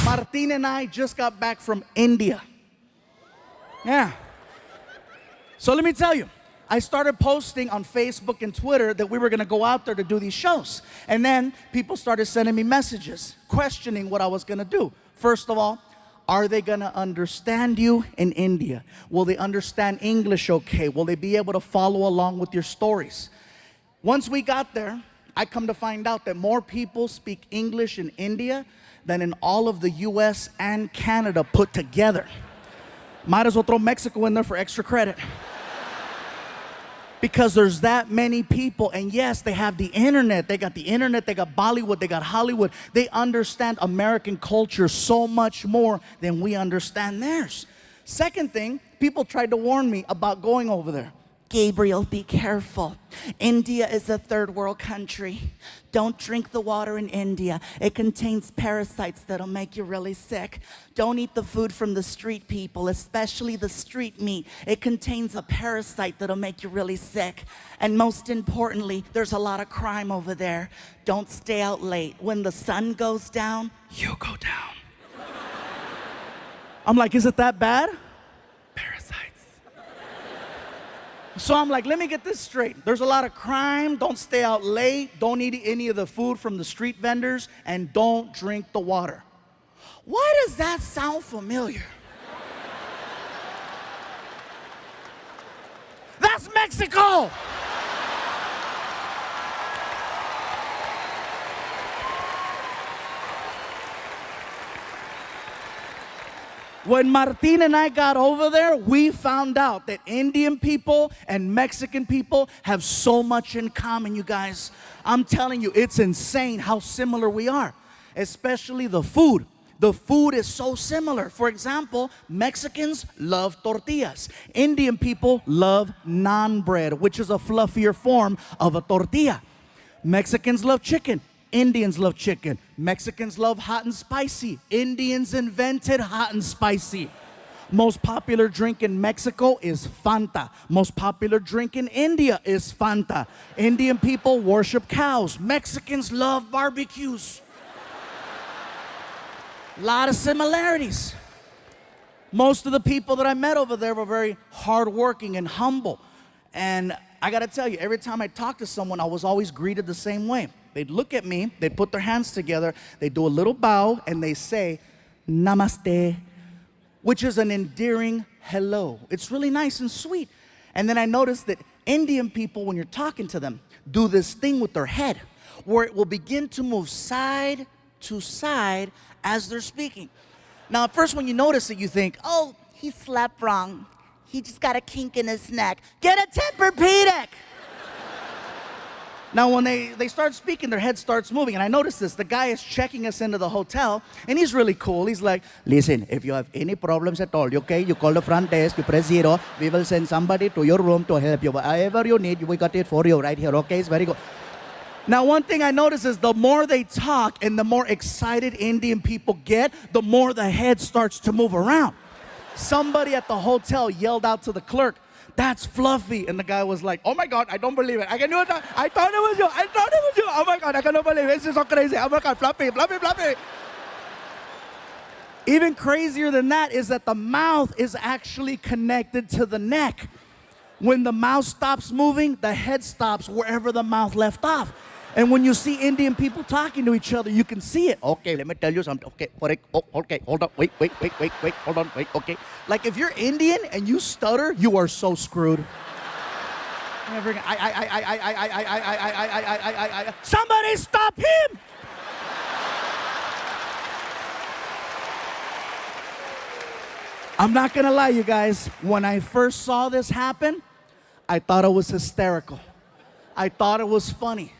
Martin and I just got back from India. Yeah. So let me tell you, I started posting on Facebook and Twitter that we were going to go out there to do these shows. And then people started sending me messages questioning what I was going to do. First of all, are they going to understand you in India? Will they understand English okay? Will they be able to follow along with your stories? Once we got there, I come to find out that more people speak English in India than in all of the US and Canada put together. Might as well throw Mexico in there for extra credit. Because there's that many people, and yes, they have the internet. They got the internet, they got Bollywood, they got Hollywood. They understand American culture so much more than we understand theirs. Second thing, people tried to warn me about going over there. Gabriel, be careful. India is a third world country. Don't drink the water in India. It contains parasites that'll make you really sick. Don't eat the food from the street people, especially the street meat. It contains a parasite that'll make you really sick. And most importantly, there's a lot of crime over there. Don't stay out late. When the sun goes down, you go down. I'm like, is it that bad? Parasites. So I'm like, let me get this straight. There's a lot of crime. Don't stay out late. Don't eat any of the food from the street vendors. And don't drink the water. Why does that sound familiar? That's Mexico. When Martin and I got over there, we found out that Indian people and Mexican people have so much in common, you guys. I'm telling you, it's insane how similar we are, especially the food. The food is so similar. For example, Mexicans love tortillas. Indian people love naan bread, which is a fluffier form of a tortilla. Mexicans love chicken. Indians love chicken. Mexicans love hot and spicy. Indians invented hot and spicy. Most popular drink in Mexico is Fanta. Most popular drink in India is Fanta. Indian people worship cows. Mexicans love barbecues. A lot of similarities. Most of the people that I met over there were very hardworking and humble. And I gotta tell you, every time I talked to someone, I was always greeted the same way. They'd look at me, they'd put their hands together, they'd do a little bow, and they say, Namaste, which is an endearing hello. It's really nice and sweet. And then I noticed that Indian people, when you're talking to them, do this thing with their head, where it will begin to move side to side as they're speaking. Now, at first when you notice it, you think, oh, he slept wrong. He just got a kink in his neck. Get a Tempur-Pedic! Now, when they start speaking, their head starts moving. And I noticed this. The guy is checking us into the hotel, and he's really cool. He's like, listen, if you have any problems at all, okay, you call the front desk, you press 0. We will send somebody to your room to help you. Whatever you need, we got it for you right here, okay? It's very good. Now, one thing I notice is the more they talk and the more excited Indian people get, the more the head starts to move around. Somebody at the hotel yelled out to the clerk, that's Fluffy. And the guy was like, oh my God, I don't believe it. I thought it was you. I thought it was you. Oh my God, I cannot believe it. This is so crazy. Oh my God, Fluffy, Fluffy, Fluffy. Even crazier than that is that the mouth is actually connected to the neck. When the mouth stops moving, the head stops wherever the mouth left off. And when you see Indian people talking to each other, you can see it. Okay, let me tell you something. Okay, okay, hold on. Wait, hold on, wait, okay. Like if you're Indian and you stutter, you are so screwed. Somebody stop him! I'm not gonna lie, you guys. When I first saw this happen, I thought it was hysterical. I thought it was funny.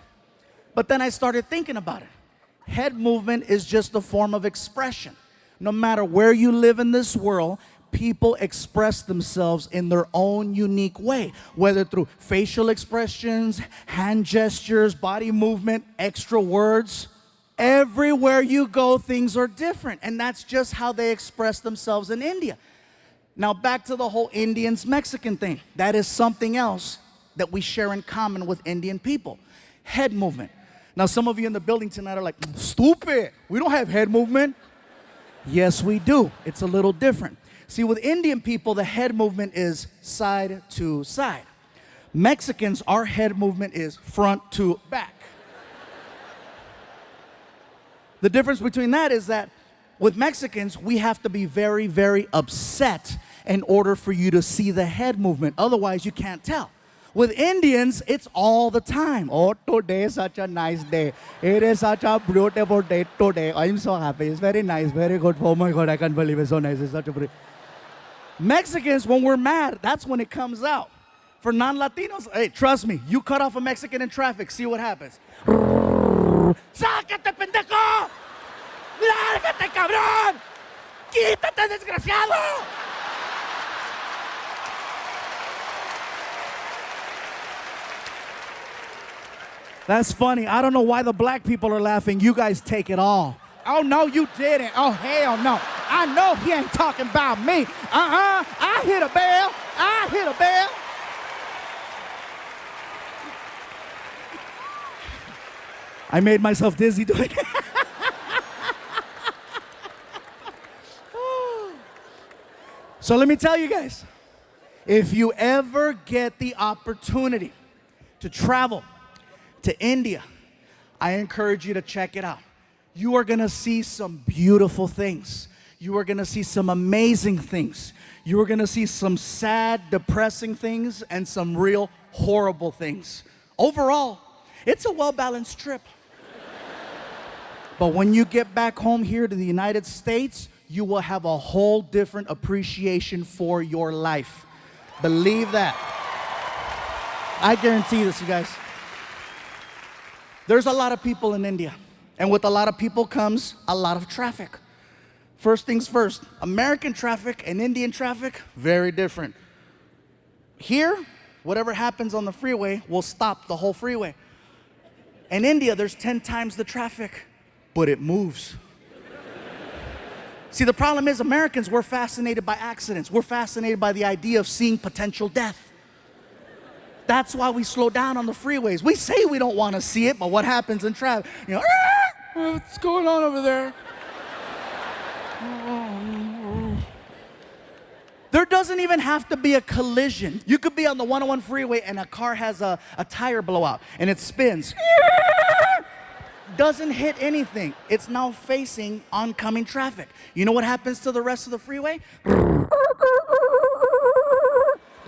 But then I started thinking about it. Head movement is just a form of expression. No matter where you live in this world, people express themselves in their own unique way, whether through facial expressions, hand gestures, body movement, extra words. Everywhere you go, things are different, and that's just how they express themselves in India. Now back to the whole Indians-Mexican thing. That is something else that we share in common with Indian people. Head movement. Now some of you in the building tonight are like, stupid, we don't have head movement. Yes, we do. It's a little different. See, with Indian people, the head movement is side to side. Mexicans, our head movement is front to back. The difference between that is that with Mexicans, we have to be very, very upset in order for you to see the head movement. Otherwise, you can't tell. With Indians, it's all the time. Oh, today is such a nice day. It is such a beautiful day today. I'm so happy. It's very nice, very good. Oh my God, I can't believe it's so nice. It's such a pretty. Mexicans, when we're mad, that's when it comes out. For non-Latinos, hey, trust me, you cut off a Mexican in traffic, see what happens. ¡Sácate, pendejo! ¡Lárgate, cabrón! ¡Quítate, desgraciado! That's funny. I don't know why the black people are laughing. You guys take it all. Oh, no, you didn't. Oh, hell no. I know he ain't talking about me. I hit a bell. I hit a bell. I made myself dizzy doing it. So let me tell you guys, if you ever get the opportunity to travel to India, I encourage you to check it out. You are gonna see some beautiful things. You are gonna see some amazing things. You are gonna see some sad, depressing things and some real horrible things. Overall, it's a well-balanced trip. But when you get back home here to the United States, you will have a whole different appreciation for your life. Believe that. I guarantee this, you guys. There's a lot of people in India, and with a lot of people comes a lot of traffic. First things first, American traffic and Indian traffic, very different. Here, whatever happens on the freeway will stop the whole freeway. In India, there's 10 times the traffic, but it moves. See, the problem is Americans, we're fascinated by accidents. We're fascinated by the idea of seeing potential death. That's why we slow down on the freeways. We say we don't want to see it, but what happens in traffic? You know, what's going on over there? There doesn't even have to be a collision. You could be on the 101 freeway and a car has a tire blowout and it spins. Doesn't hit anything. It's now facing oncoming traffic. You know what happens to the rest of the freeway?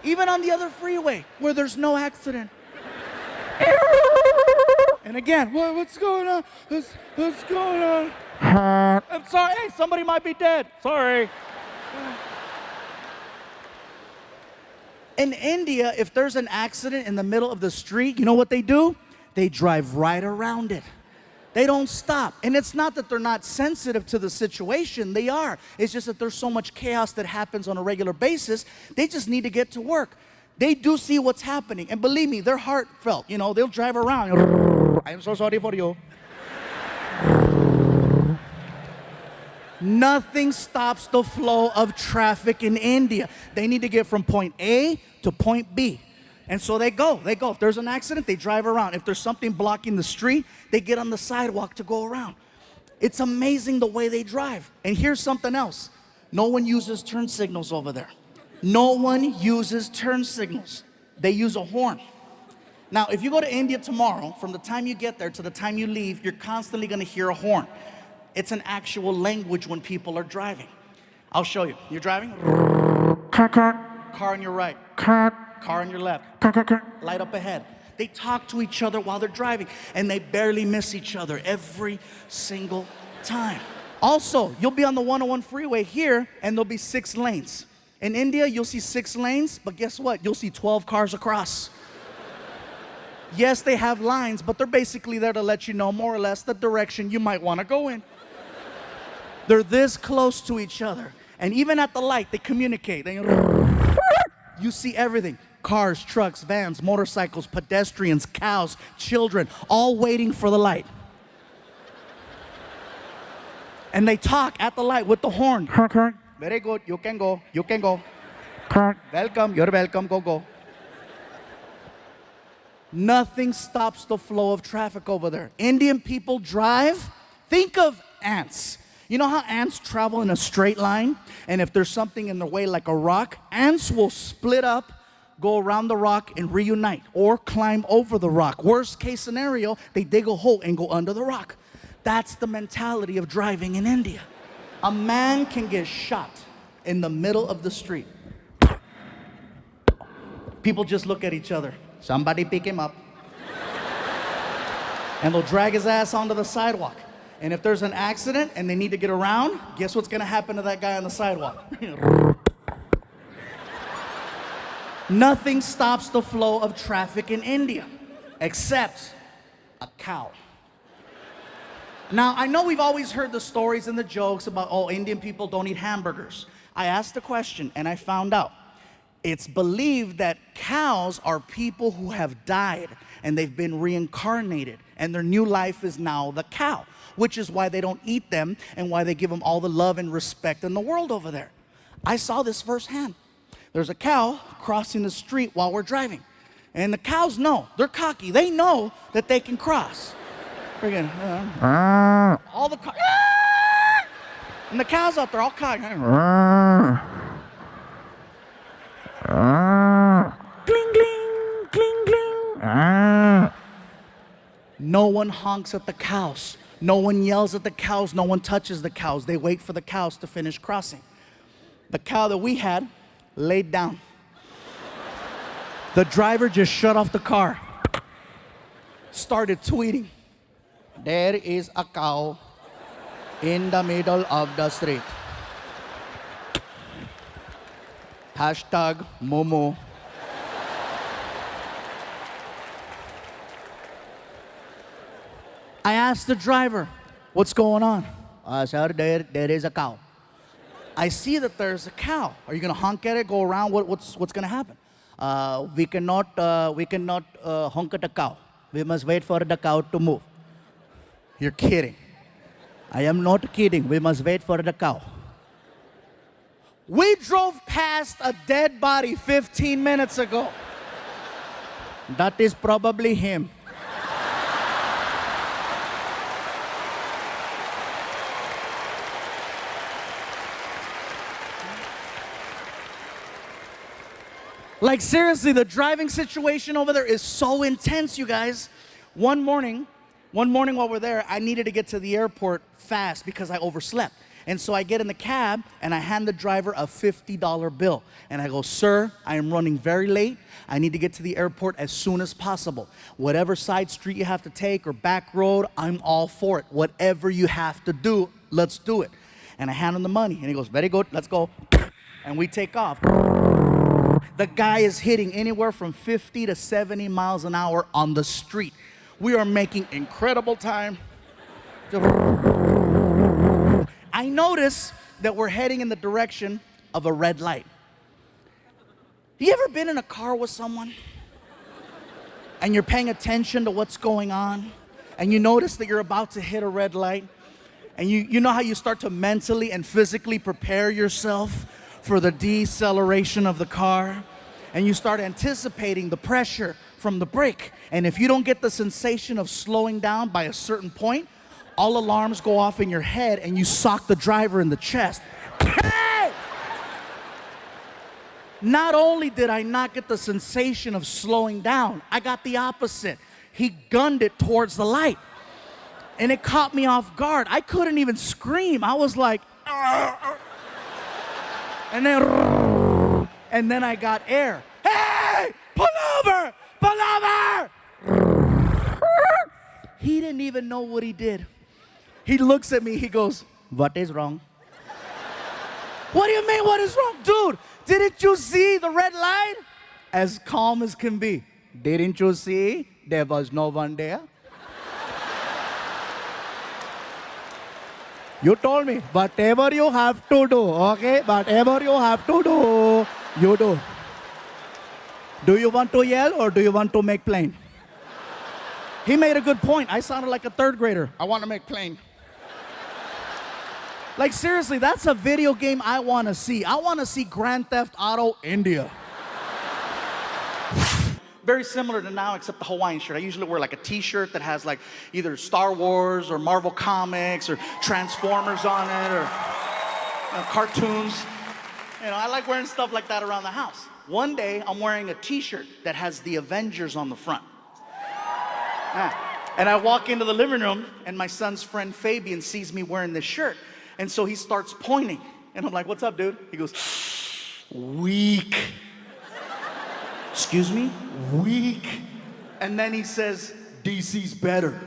Even on the other freeway where there's no accident. And again, what's going on? What's going on? I'm sorry, hey, somebody might be dead. Sorry. In India, if there's an accident in the middle of the street, you know what they do? They drive right around it. They don't stop. And it's not that they're not sensitive to the situation. They are. It's just that there's so much chaos that happens on a regular basis. They just need to get to work. They do see what's happening. And believe me, they're heartfelt. You know, they'll drive around. I'm so sorry for you. Nothing stops the flow of traffic in India. They need to get from point A to point B. And so they go. If there's an accident, they drive around. If there's something blocking the street, they get on the sidewalk to go around. It's amazing the way they drive. And here's something else. No one uses turn signals over there. No one uses turn signals. They use a horn. Now, if you go to India tomorrow, from the time you get there to the time you leave, you're constantly going to hear a horn. It's an actual language when people are driving. I'll show you. You're driving? Car on your right. Car on your left. Light up ahead. They talk to each other while they're driving, and they barely miss each other every single time. Also, you'll be on the 101 freeway here, and there'll be 6 lanes. In India, you'll see 6 lanes, but guess what? You'll see 12 cars across. Yes, they have lines, but they're basically there to let you know more or less the direction you might want to go in. They're this close to each other. And even at the light, they communicate. You see everything. Cars, trucks, vans, motorcycles, pedestrians, cows, children, all waiting for the light. And they talk at the light with the horn. Very good, you can go, you can go. Welcome, you're welcome, go. Nothing stops the flow of traffic over there. Indian people drive, think of ants. You know how ants travel in a straight line? And if there's something in their way like a rock, ants will split up, go around the rock and reunite, or climb over the rock. Worst case scenario, they dig a hole and go under the rock. That's the mentality of driving in India. A man can get shot in the middle of the street. People just look at each other. Somebody pick him up. And they'll drag his ass onto the sidewalk. And if there's an accident and they need to get around, guess what's gonna happen to that guy on the sidewalk? Nothing stops the flow of traffic in India except a cow. Now, I know we've always heard the stories and the jokes about, oh, Indian people don't eat hamburgers. I asked the question and I found out. It's believed that cows are people who have died and they've been reincarnated and their new life is now the cow, which is why they don't eat them and why they give them all the love and respect in the world over there. I saw this firsthand. There's a cow crossing the street while we're driving. And the cows know, they're cocky. They know that they can cross. Freaking, all the and the cows out there all cocky. Gling, gling, gling, gling. No one honks at the cows. No one yells at the cows. No one touches the cows. They wait for the cows to finish crossing. The cow that we had laid down. The driver just shut off the car, started tweeting, "There is a cow in the middle of the street. Hashtag Momo." I asked the driver, "What's going on?" "Sir, there is a cow." "I see that there's a cow. Are you gonna honk at it, go around? What's gonna happen?" We cannot honk at the cow. We must wait for the cow to move." "You're kidding." "I am not kidding. We must wait for the cow." We drove past a dead body 15 minutes ago. "That is probably him." Like seriously, the driving situation over there is so intense, you guys. One morning while we're there, I needed to get to the airport fast because I overslept. And so I get in the cab and I hand the driver a $50 bill. And I go, "Sir, I am running very late. I need to get to the airport as soon as possible. Whatever side street you have to take or back road, I'm all for it. Whatever you have to do, let's do it." And I hand him the money and he goes, "Very good, let's go." And we take off. The guy is hitting anywhere from 50 to 70 miles an hour on the street. We are making incredible time. I notice that we're heading in the direction of a red light. You ever been in a car with someone and you're paying attention to what's going on and you notice that you're about to hit a red light and you know how you start to mentally and physically prepare yourself for the deceleration of the car, and you start anticipating the pressure from the brake, and if you don't get the sensation of slowing down by a certain point, all alarms go off in your head and you sock the driver in the chest. Hey! Not only did I not get the sensation of slowing down, I got the opposite. He gunned it towards the light, and it caught me off guard. I couldn't even scream. I was like, "Arr!" And then I got air. "Hey, pull over, pull over!" He didn't even know what he did. He looks at me, he goes, "What is wrong?" "What do you mean, what is wrong?" "Dude, didn't you see the red light?" As calm as can be. "Didn't you see there was no one there?" "You told me, whatever you have to do, okay? Whatever you have to do, you do. Do you want to yell or do you want to make plain?" He made a good point. I sounded like a third grader. "I want to make plain." Like seriously, that's a video game I want to see. I want to see Grand Theft Auto India. Very similar to now, except the Hawaiian shirt. I usually wear like a t-shirt that has like either Star Wars or Marvel Comics or Transformers on it or cartoons. You know, I like wearing stuff like that around the house. One day, I'm wearing a t-shirt that has the Avengers on the front. And I walk into the living room, and my son's friend Fabian sees me wearing this shirt. And so he starts pointing. And I'm like, what's up, dude? He goes, weak. Excuse me? Weak. And then he says, DC's better.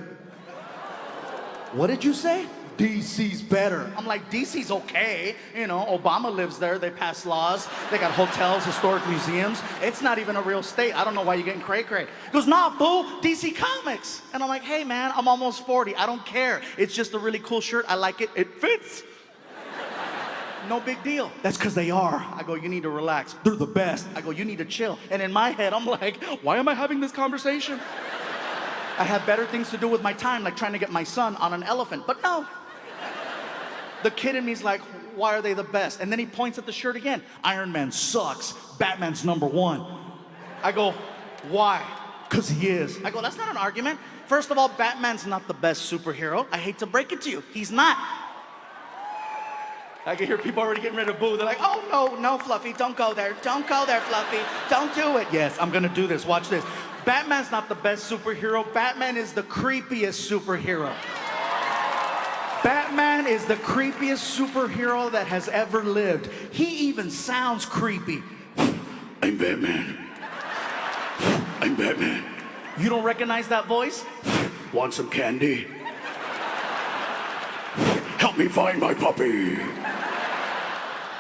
What did you say? DC's better. I'm like, DC's okay. You know, Obama lives there. They pass laws. They got hotels, historic museums. It's not even a real state. I don't know why you're getting cray-cray. He goes, nah, fool, DC Comics. And I'm like, hey, man, I'm almost 40. I don't care. It's just a really cool shirt. I like it. It fits. No big deal. That's because they are. I go, you need to relax. They're the best. I go, you need to chill. And in my head, I'm like, why am I having this conversation? I have better things to do with my time, like trying to get my son on an elephant. But no. The kid in me's like, why are they the best? And then he points at the shirt again. Iron Man sucks. Batman's #1. I go, why? Because he is. I go, that's not an argument. First of all, Batman's not the best superhero. I hate to break it to you. He's not. I can hear people already getting ready to boo. They're like, oh, no, Fluffy, don't go there. Don't go there, Fluffy. Don't do it. Yes, I'm going to do this. Watch this. Batman's not the best superhero. Batman is the creepiest superhero. Batman is the creepiest superhero that has ever lived. He even sounds creepy. I'm Batman. I'm Batman. You don't recognize that voice? Want some candy? Help me find my puppy.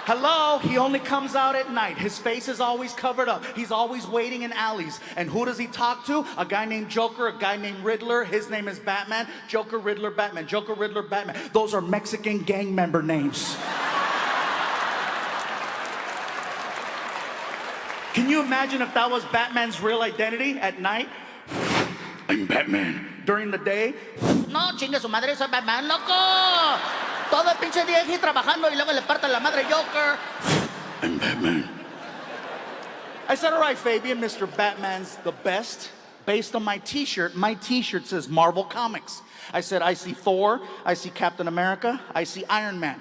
Hello, he only comes out at night. His face is always covered up. He's always waiting in alleys. And who does he talk to? A guy named Joker, a guy named Riddler. His name is Batman. Joker, Riddler, Batman. Joker, Riddler, Batman. Those are Mexican gang member names. Can you imagine if that was Batman's real identity at night? I'm Batman. During the day, no, chingue su madre, soy Batman, loco. Todo el pinche día aquí trabajando y luego le parte la madre Joker. I'm Batman. I said, all right, Fabian, Mr. Batman's the best. Based on my t-shirt says Marvel Comics. I said, I see Thor, I see Captain America, I see Iron Man.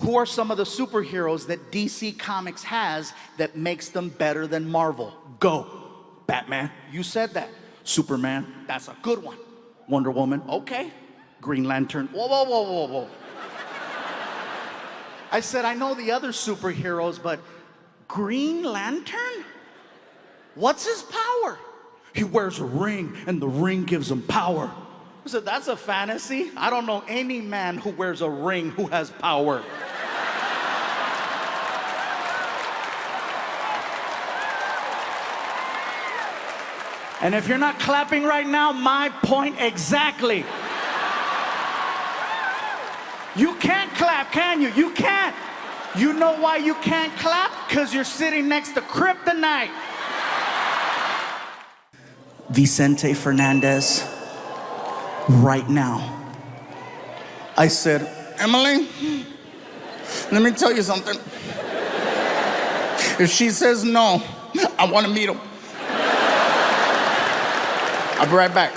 Who are some of the superheroes that DC Comics has that makes them better than Marvel? Go. Batman, you said that. Superman, that's a good one. Wonder Woman, okay. Green Lantern, whoa. I said, I know the other superheroes, but Green Lantern? What's his power? He wears a ring, and the ring gives him power. I said, that's a fantasy. I don't know any man who wears a ring who has power. And if you're not clapping right now, my point exactly. You can't clap, can you? You can't. You know why you can't clap? Because you're sitting next to kryptonite. Vicente Fernandez, right now. I said, Emily, let me tell you something. If she says no, I want to meet him. I'll be right back.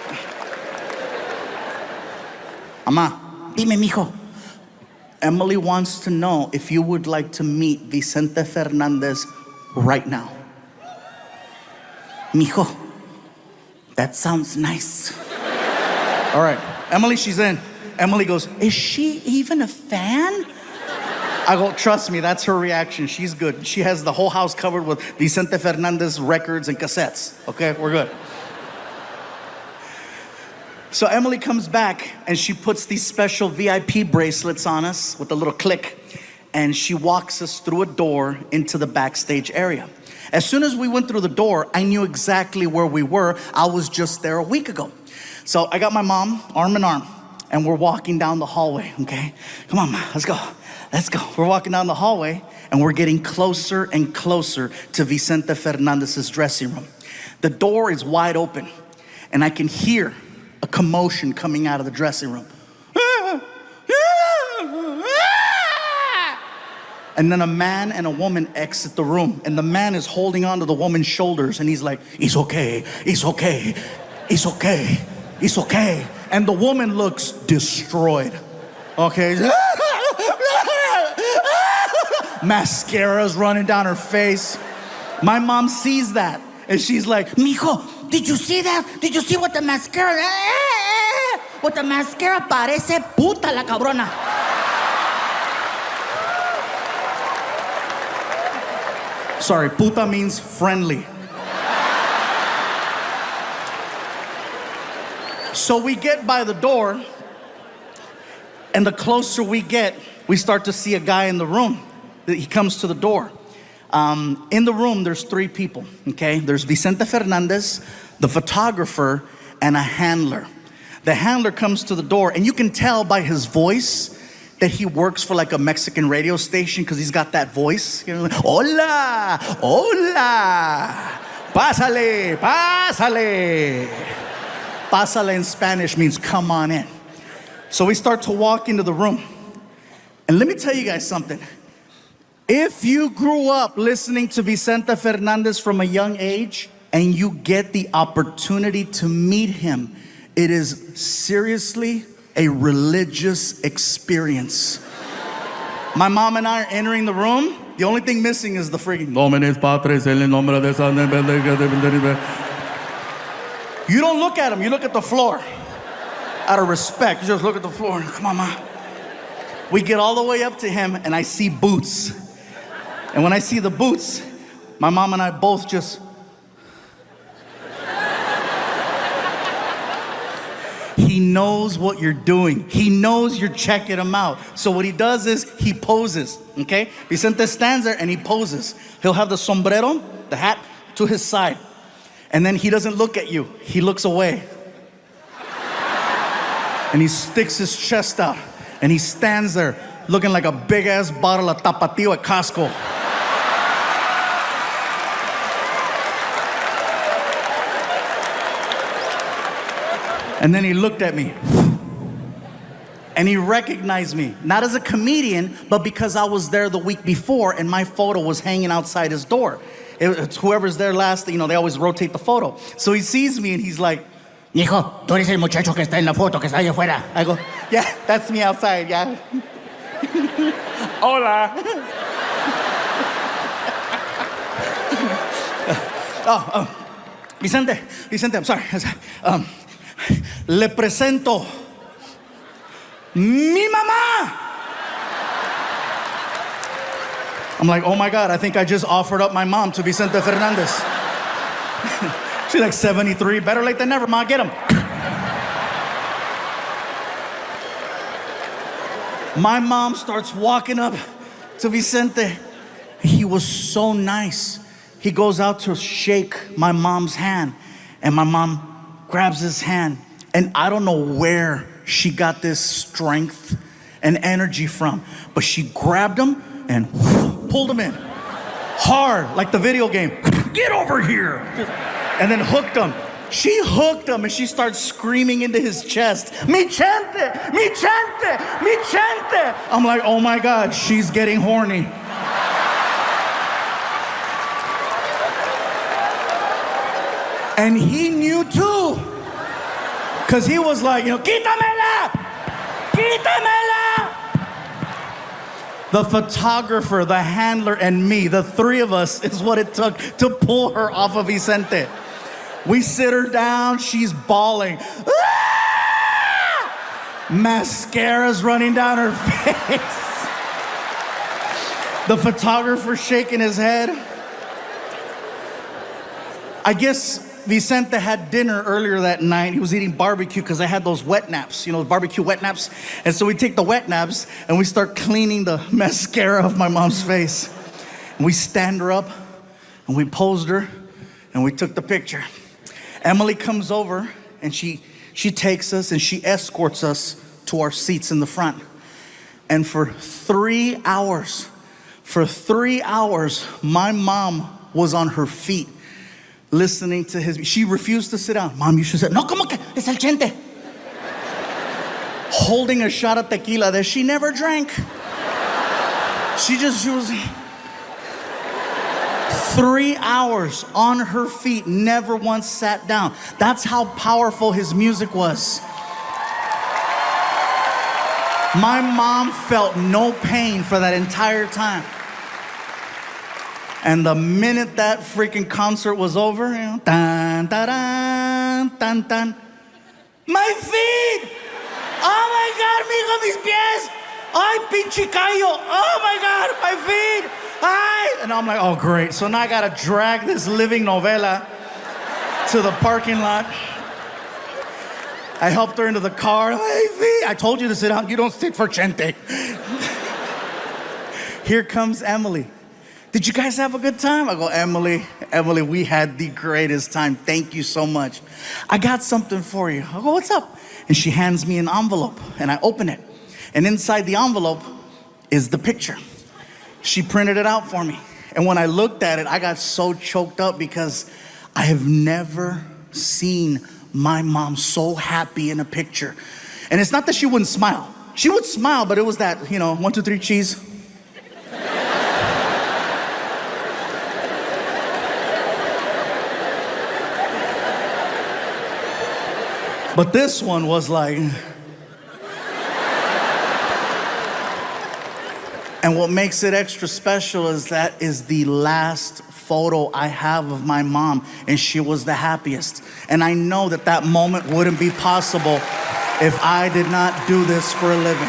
Ama, dime, mijo. Emily wants to know if you would like to meet Vicente Fernandez right now. Mijo, that sounds nice. All right, Emily, she's in. Emily goes, is she even a fan? I go, trust me, that's her reaction. She's good. She has the whole house covered with Vicente Fernandez records and cassettes. Okay, we're good. So Emily comes back and she puts these special VIP bracelets on us with a little click, and she walks us through a door into the backstage area. As soon as we went through the door, I knew exactly where we were. I was just there a week ago. So I got my mom arm in arm, and we're walking down the hallway, okay? Come on, Ma, let's go. Let's go. We're walking down the hallway, and we're getting closer and closer to Vicente Fernandez's dressing room. The door is wide open, and I can hear a commotion coming out of the dressing room. And then a man and a woman exit the room. And the man is holding on to the woman's shoulders. And he's like, it's okay, it's okay, it's okay, it's okay. And the woman looks destroyed. Okay. Mascara's running down her face. My mom sees that. And she's like, Mijo, did you see that? Did you see what the mascara? What the mascara parece puta la cabrona. Sorry, puta means friendly. So we get by the door, and the closer we get, we start to see a guy in the room. He comes to the door. In the room, there's 3 people, okay? There's Vicente Fernandez, the photographer, and a handler. The handler comes to the door, and you can tell by his voice that he works for like a Mexican radio station because he's got that voice. You know, like, hola, hola, pásale, pásale. Pásale in Spanish means come on in. So we start to walk into the room. And let me tell you guys something. If you grew up listening to Vicente Fernandez from a young age and you get the opportunity to meet him, it is seriously a religious experience. My mom and I are entering the room. The only thing missing is the freaking Nomines Patres en el nombre de San. You don't look at him, you look at the floor. Out of respect, you just look at the floor. Come on, Ma. We get all the way up to him and I see boots. And when I see the boots, my mom and I both just... He knows what you're doing. He knows you're checking him out. So what he does is he poses, okay? Vicente stands there and he poses. He'll have the sombrero, the hat, to his side. And then he doesn't look at you. He looks away. And he sticks his chest out. And he stands there looking like a big-ass bottle of Tapatio at Costco. And then he looked at me. And he recognized me, not as a comedian, but because I was there the week before and my photo was hanging outside his door. It's whoever's there last, you know, they always rotate the photo. So he sees me and he's like, Hijo, tú eres el muchacho que está en la foto, que está allá afuera. I go, yeah, that's me outside, yeah. Hola. Vicente, I'm sorry. Le presento mi mamá. I'm like, oh my God, I think I just offered up my mom to Vicente Fernandez. She's like 73, better late than never, Ma, get him. My mom starts walking up to Vicente. He was so nice. He goes out to shake my mom's hand, and my mom grabs his hand. And I don't know where she got this strength and energy from, but she grabbed him and pulled him in hard, like the video game. Get over here. And then hooked him. She hooked him and she starts screaming into his chest, Mi chente, mi chente, mi chente. I'm like, oh my God, she's getting horny. And he knew too. Because he was like, you know, quítamela, quítamela. The photographer, the handler, and me, the 3 of us, is what it took to pull her off of Vicente. We sit her down, she's bawling. Ah! Mascara's running down her face. The photographer shaking his head. I guess Vicente had dinner earlier that night. He was eating barbecue because I had those wet naps, you know, barbecue wet naps. And so we take the wet naps and we start cleaning the mascara off my mom's face. And we stand her up and we posed her and we took the picture. Emily comes over and she takes us and she escorts us to our seats in the front. And for 3 hours, my mom was on her feet listening to his. She refused to sit down. Mom, you should sit. No, como que es el chente. Holding a shot of tequila that she never drank. She was 3 hours on her feet, never once sat down. That's how powerful his music was. My mom felt no pain for that entire time. And the minute that freaking concert was over, you know, tan, tan, tan, tan. My feet! Oh my God, mijo, mis pies! Ay, pinche callo! Oh my God, my feet! Ay! And I'm like, oh great. So now I gotta drag this living novela to the parking lot. I helped her into the car. My feet! I told you to sit down. You don't sit for gente. Here comes Emily. Did you guys have a good time? I go, Emily, we had the greatest time. Thank you so much. I got something for you. I go, what's up? And she hands me an envelope, and I open it. And inside the envelope is the picture. She printed it out for me. And when I looked at it, I got so choked up because I have never seen my mom so happy in a picture. And it's not that she wouldn't smile. She would smile, but it was that, 1, 2, 3, cheese. But this one was like... And what makes it extra special is that is the last photo I have of my mom, and she was the happiest. And I know that that moment wouldn't be possible if I did not do this for a living.